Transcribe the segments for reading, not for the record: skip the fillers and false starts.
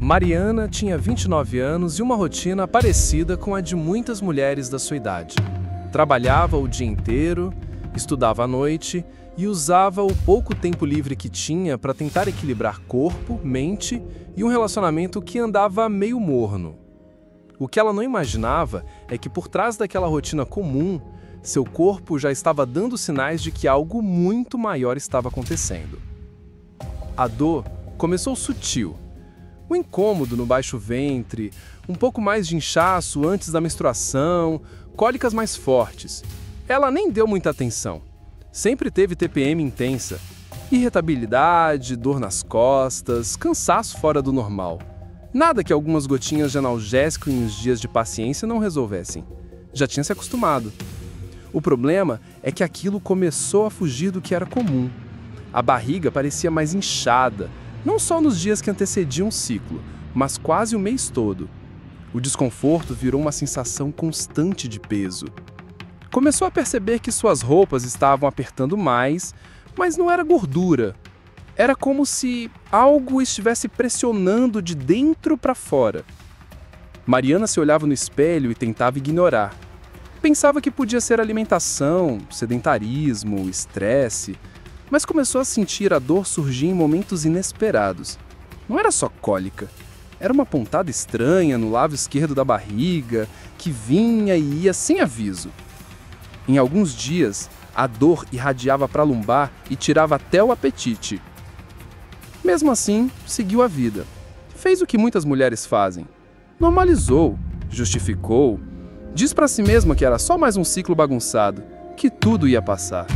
Mariana tinha 29 anos e uma rotina parecida com a de muitas mulheres da sua idade. Trabalhava o dia inteiro, estudava à noite e usava o pouco tempo livre que tinha para tentar equilibrar corpo, mente e um relacionamento que andava meio morno. O que ela não imaginava é que por trás daquela rotina comum, seu corpo já estava dando sinais de que algo muito maior estava acontecendo. A dor começou sutil. O incômodo no baixo ventre, um pouco mais de inchaço antes da menstruação, cólicas mais fortes. Ela nem deu muita atenção. Sempre teve TPM intensa, irritabilidade, dor nas costas, cansaço fora do normal. Nada que algumas gotinhas de analgésico em uns dias de paciência não resolvessem. Já tinha se acostumado. O problema é que aquilo começou a fugir do que era comum. A barriga parecia mais inchada, não só nos dias que antecediam o ciclo, mas quase o mês todo. O desconforto virou uma sensação constante de peso. Começou a perceber que suas roupas estavam apertando mais, mas não era gordura. Era como se algo estivesse pressionando de dentro para fora. Mariana se olhava no espelho e tentava ignorar. Pensava que podia ser alimentação, sedentarismo, estresse, mas começou a sentir a dor surgir em momentos inesperados. Não era só cólica, era uma pontada estranha no lado esquerdo da barriga, que vinha e ia sem aviso. Em alguns dias, a dor irradiava para a lombar e tirava até o apetite. Mesmo assim, seguiu a vida. Fez o que muitas mulheres fazem. Normalizou, justificou, diz para si mesma que era só mais um ciclo bagunçado, que tudo ia passar.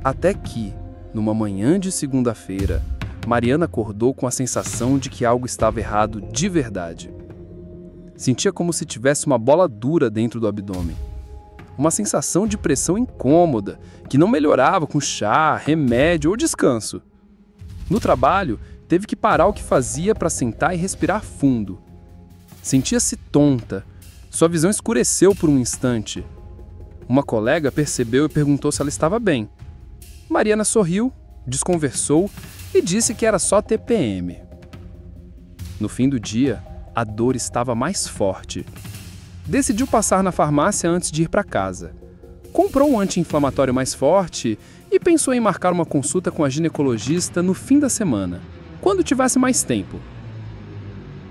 Até que, numa manhã de segunda-feira, Mariana acordou com a sensação de que algo estava errado de verdade. Sentia como se tivesse uma bola dura dentro do abdômen. Uma sensação de pressão incômoda, que não melhorava com chá, remédio ou descanso. No trabalho, teve que parar o que fazia para sentar e respirar fundo. Sentia-se tonta. Sua visão escureceu por um instante. Uma colega percebeu e perguntou se ela estava bem. Mariana sorriu, desconversou e disse que era só TPM. No fim do dia, a dor estava mais forte. Decidiu passar na farmácia antes de ir para casa. Comprou um anti-inflamatório mais forte e pensou em marcar uma consulta com a ginecologista no fim da semana, quando tivesse mais tempo.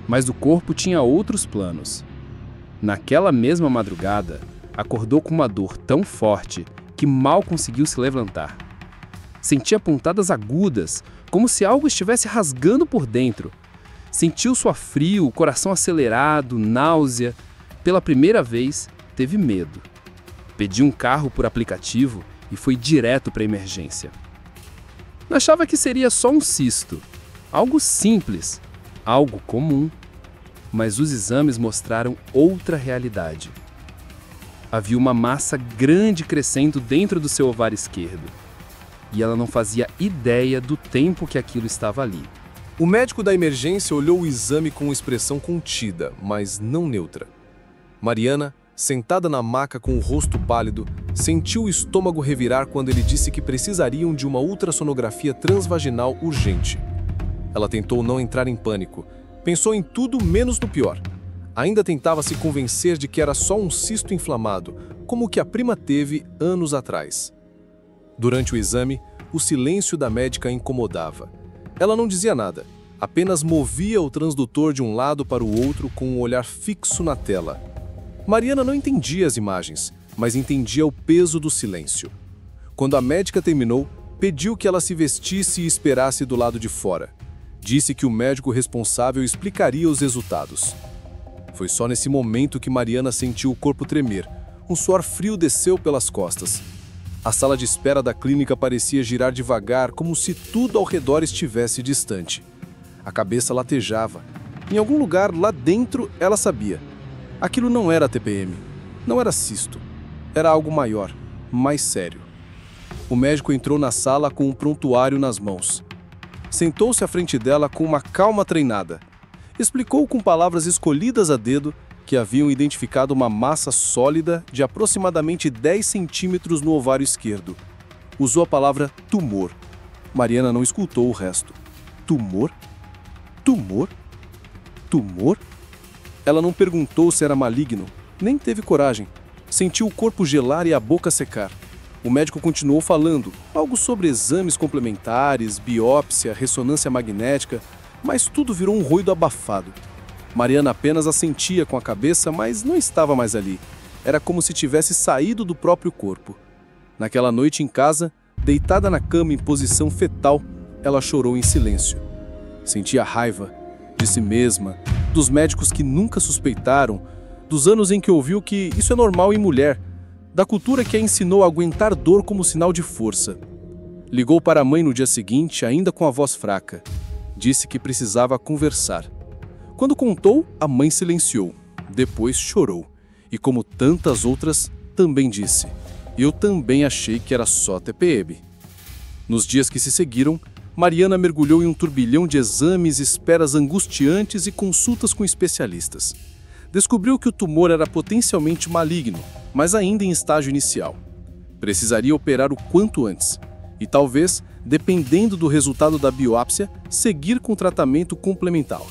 Mas o corpo tinha outros planos. Naquela mesma madrugada, acordou com uma dor tão forte que mal conseguiu se levantar. Sentia pontadas agudas, como se algo estivesse rasgando por dentro. Sentiu suor-frio, coração acelerado, náusea. Pela primeira vez, teve medo. Pediu um carro por aplicativo e foi direto para a emergência. Achava que seria só um cisto, algo simples, algo comum. Mas os exames mostraram outra realidade. Havia uma massa grande crescendo dentro do seu ovário esquerdo. E ela não fazia ideia do tempo que aquilo estava ali. O médico da emergência olhou o exame com expressão contida, mas não neutra. Mariana, sentada na maca com o rosto pálido, sentiu o estômago revirar quando ele disse que precisariam de uma ultrassonografia transvaginal urgente. Ela tentou não entrar em pânico. Pensou em tudo menos no pior. Ainda tentava se convencer de que era só um cisto inflamado, como o que a prima teve anos atrás. Durante o exame, o silêncio da médica a incomodava. Ela não dizia nada, apenas movia o transdutor de um lado para o outro com um olhar fixo na tela. Mariana não entendia as imagens, mas entendia o peso do silêncio. Quando a médica terminou, pediu que ela se vestisse e esperasse do lado de fora. Disse que o médico responsável explicaria os resultados. Foi só nesse momento que Mariana sentiu o corpo tremer. Um suor frio desceu pelas costas. A sala de espera da clínica parecia girar devagar, como se tudo ao redor estivesse distante. A cabeça latejava. Em algum lugar lá dentro, ela sabia. Aquilo não era TPM, não era cisto. Era algo maior, mais sério. O médico entrou na sala com um prontuário nas mãos. Sentou-se à frente dela com uma calma treinada. Explicou com palavras escolhidas a dedo que haviam identificado uma massa sólida de aproximadamente 10 centímetros no ovário esquerdo. Usou a palavra tumor. Mariana não escutou o resto. Tumor? Tumor? Tumor? Ela não perguntou se era maligno, nem teve coragem. Sentiu o corpo gelar e a boca secar. O médico continuou falando, algo sobre exames complementares, biópsia, ressonância magnética, mas tudo virou um ruído abafado. Mariana apenas assentia com a cabeça, mas não estava mais ali. Era como se tivesse saído do próprio corpo. Naquela noite em casa, deitada na cama em posição fetal, ela chorou em silêncio. Sentia raiva de si mesma, dos médicos que nunca suspeitaram, dos anos em que ouviu que isso é normal em mulher, da cultura que a ensinou a aguentar dor como sinal de força. Ligou para a mãe no dia seguinte, ainda com a voz fraca. Disse que precisava conversar. Quando contou, a mãe silenciou. Depois chorou. E como tantas outras, também disse: eu também achei que era só TPM. Nos dias que se seguiram, Mariana mergulhou em um turbilhão de exames, esperas angustiantes e consultas com especialistas. Descobriu que o tumor era potencialmente maligno, mas ainda em estágio inicial. Precisaria operar o quanto antes. E talvez, dependendo do resultado da biópsia, seguir com tratamento complementar.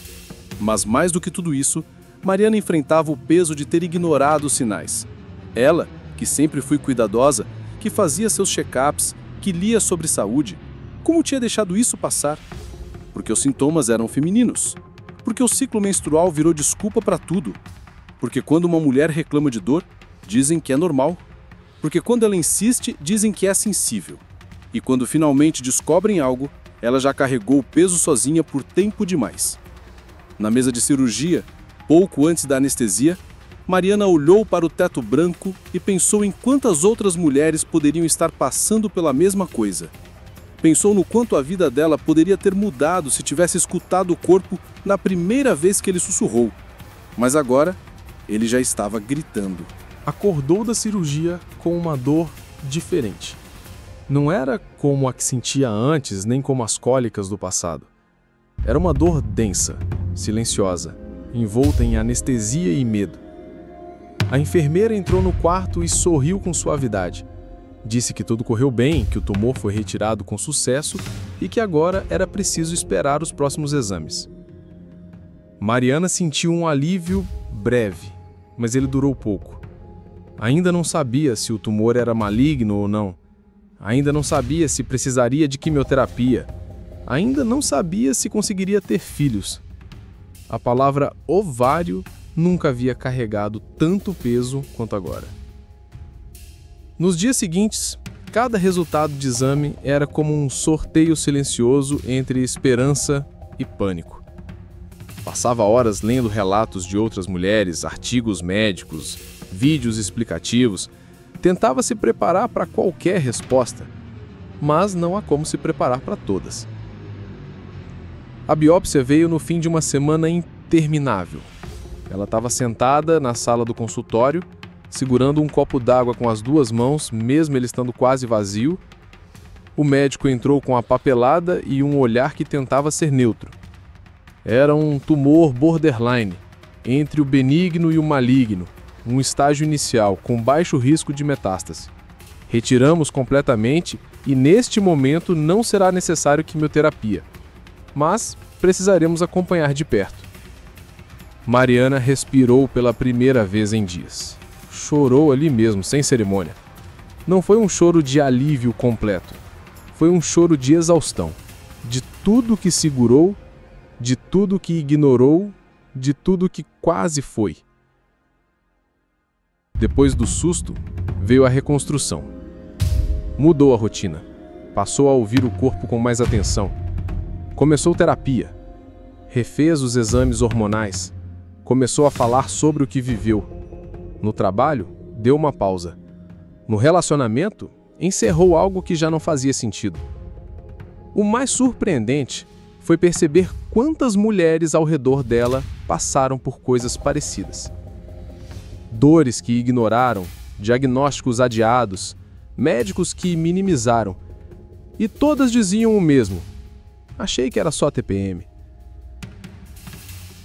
Mas mais do que tudo isso, Mariana enfrentava o peso de ter ignorado os sinais. Ela, que sempre foi cuidadosa, que fazia seus check-ups, que lia sobre saúde, como tinha deixado isso passar? Porque os sintomas eram femininos. Porque o ciclo menstrual virou desculpa para tudo. Porque quando uma mulher reclama de dor, dizem que é normal. Porque quando ela insiste, dizem que é sensível. E quando finalmente descobrem algo, ela já carregou o peso sozinha por tempo demais. Na mesa de cirurgia, pouco antes da anestesia, Mariana olhou para o teto branco e pensou em quantas outras mulheres poderiam estar passando pela mesma coisa. Pensou no quanto a vida dela poderia ter mudado se tivesse escutado o corpo na primeira vez que ele sussurrou. Mas agora, ele já estava gritando. Acordou da cirurgia com uma dor diferente. Não era como a que sentia antes, nem como as cólicas do passado. Era uma dor densa, silenciosa, envolta em anestesia e medo. A enfermeira entrou no quarto e sorriu com suavidade. Disse que tudo correu bem, que o tumor foi retirado com sucesso e que agora era preciso esperar os próximos exames. Mariana sentiu um alívio breve, mas ele durou pouco. Ainda não sabia se o tumor era maligno ou não. Ainda não sabia se precisaria de quimioterapia. Ainda não sabia se conseguiria ter filhos. A palavra ovário nunca havia carregado tanto peso quanto agora. Nos dias seguintes, cada resultado de exame era como um sorteio silencioso entre esperança e pânico. Passava horas lendo relatos de outras mulheres, artigos médicos, vídeos explicativos. Tentava se preparar para qualquer resposta, mas não há como se preparar para todas. A biópsia veio no fim de uma semana interminável. Ela estava sentada na sala do consultório, segurando um copo d'água com as duas mãos, mesmo ele estando quase vazio. O médico entrou com a papelada e um olhar que tentava ser neutro. Era um tumor borderline, entre o benigno e o maligno, um estágio inicial com baixo risco de metástase. Retiramos completamente e neste momento não será necessário quimioterapia, mas precisaremos acompanhar de perto. Mariana respirou pela primeira vez em dias. Chorou ali mesmo, sem cerimônia. Não foi um choro de alívio completo. Foi um choro de exaustão. De tudo que segurou, de tudo que ignorou, de tudo que quase foi. Depois do susto, veio a reconstrução. Mudou a rotina. Passou a ouvir o corpo com mais atenção. Começou terapia. Refez os exames hormonais. Começou a falar sobre o que viveu. No trabalho, deu uma pausa. No relacionamento, encerrou algo que já não fazia sentido. O mais surpreendente foi perceber quantas mulheres ao redor dela passaram por coisas parecidas. Dores que ignoraram, diagnósticos adiados, médicos que minimizaram. E todas diziam o mesmo: achei que era só TPM.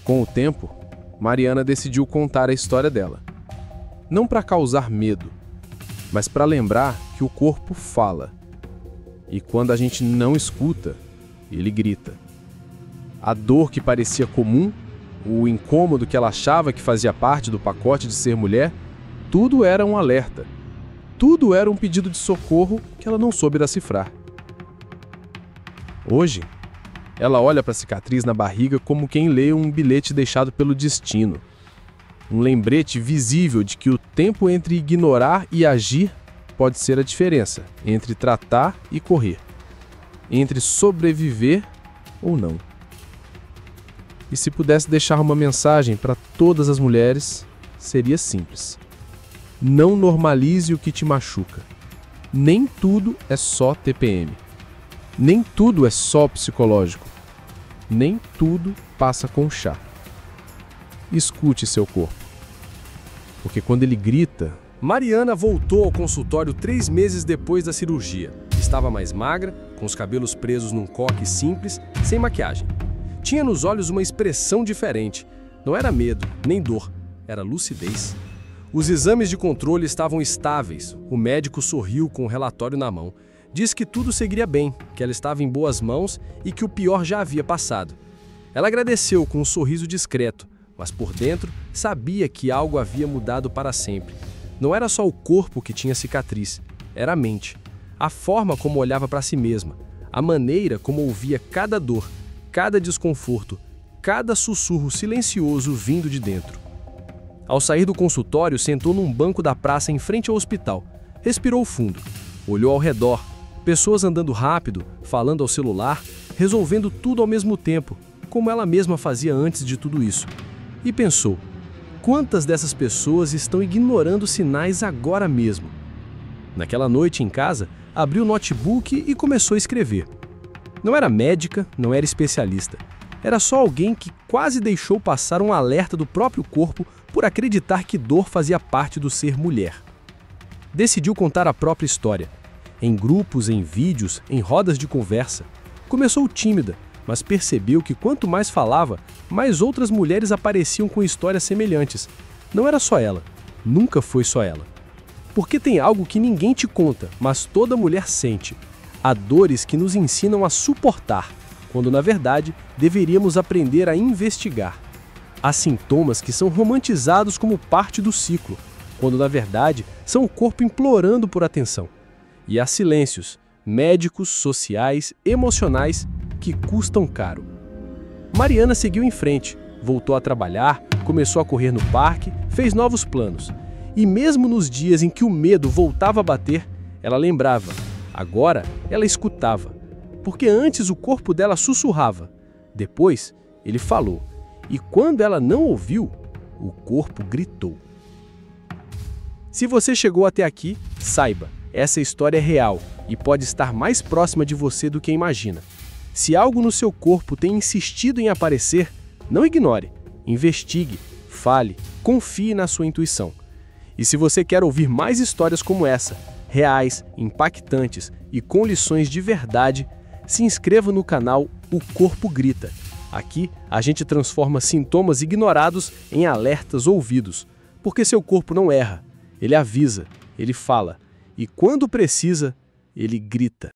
Com o tempo, Mariana decidiu contar a história dela. Não para causar medo, mas para lembrar que o corpo fala. E quando a gente não escuta, ele grita. A dor que parecia comum o incômodo que ela achava que fazia parte do pacote de ser mulher, tudo era um alerta. Tudo era um pedido de socorro que ela não soube decifrar. Hoje, ela olha para a cicatriz na barriga como quem lê um bilhete deixado pelo destino. Um lembrete visível de que o tempo entre ignorar e agir pode ser a diferença entre tratar e correr, entre sobreviver ou não. E se pudesse deixar uma mensagem para todas as mulheres, seria simples. Não normalize o que te machuca. Nem tudo é só TPM. Nem tudo é só psicológico. Nem tudo passa com chá. Escute seu corpo. Porque quando ele grita... Mariana voltou ao consultório 3 meses depois da cirurgia. Estava mais magra, com os cabelos presos num coque simples, sem maquiagem. Tinha nos olhos uma expressão diferente. Não era medo, nem dor, era lucidez. Os exames de controle estavam estáveis. O médico sorriu com o relatório na mão. Disse que tudo seguiria bem, que ela estava em boas mãos e que o pior já havia passado. Ela agradeceu com um sorriso discreto, mas por dentro sabia que algo havia mudado para sempre. Não era só o corpo que tinha cicatriz, era a mente. A forma como olhava para si mesma, a maneira como ouvia cada dor, cada desconforto, cada sussurro silencioso vindo de dentro. Ao sair do consultório, sentou num banco da praça em frente ao hospital. Respirou fundo, olhou ao redor, pessoas andando rápido, falando ao celular, resolvendo tudo ao mesmo tempo, como ela mesma fazia antes de tudo isso. E pensou, quantas dessas pessoas estão ignorando sinais agora mesmo? Naquela noite em casa, abriu o notebook e começou a escrever. Não era médica, não era especialista. Era só alguém que quase deixou passar um alerta do próprio corpo por acreditar que dor fazia parte do ser mulher. Decidiu contar a própria história. Em grupos, em vídeos, em rodas de conversa. Começou tímida, mas percebeu que quanto mais falava, mais outras mulheres apareciam com histórias semelhantes. Não era só ela, nunca foi só ela. Porque tem algo que ninguém te conta, mas toda mulher sente. Há dores que nos ensinam a suportar, quando na verdade deveríamos aprender a investigar. Há sintomas que são romantizados como parte do ciclo, quando na verdade são o corpo implorando por atenção. E há silêncios, médicos, sociais, emocionais, que custam caro. Mariana seguiu em frente, voltou a trabalhar, começou a correr no parque, fez novos planos. E mesmo nos dias em que o medo voltava a bater, ela lembrava. Agora ela escutava, porque antes o corpo dela sussurrava. Depois ele falou, e quando ela não ouviu, o corpo gritou. Se você chegou até aqui, saiba, essa história é real e pode estar mais próxima de você do que imagina. Se algo no seu corpo tem insistido em aparecer, não ignore, investigue, fale, confie na sua intuição. E se você quer ouvir mais histórias como essa, reais, impactantes e com lições de verdade, se inscreva no canal O Corpo Grita. Aqui, a gente transforma sintomas ignorados em alertas ouvidos, porque seu corpo não erra, ele avisa, ele fala, e quando precisa, ele grita.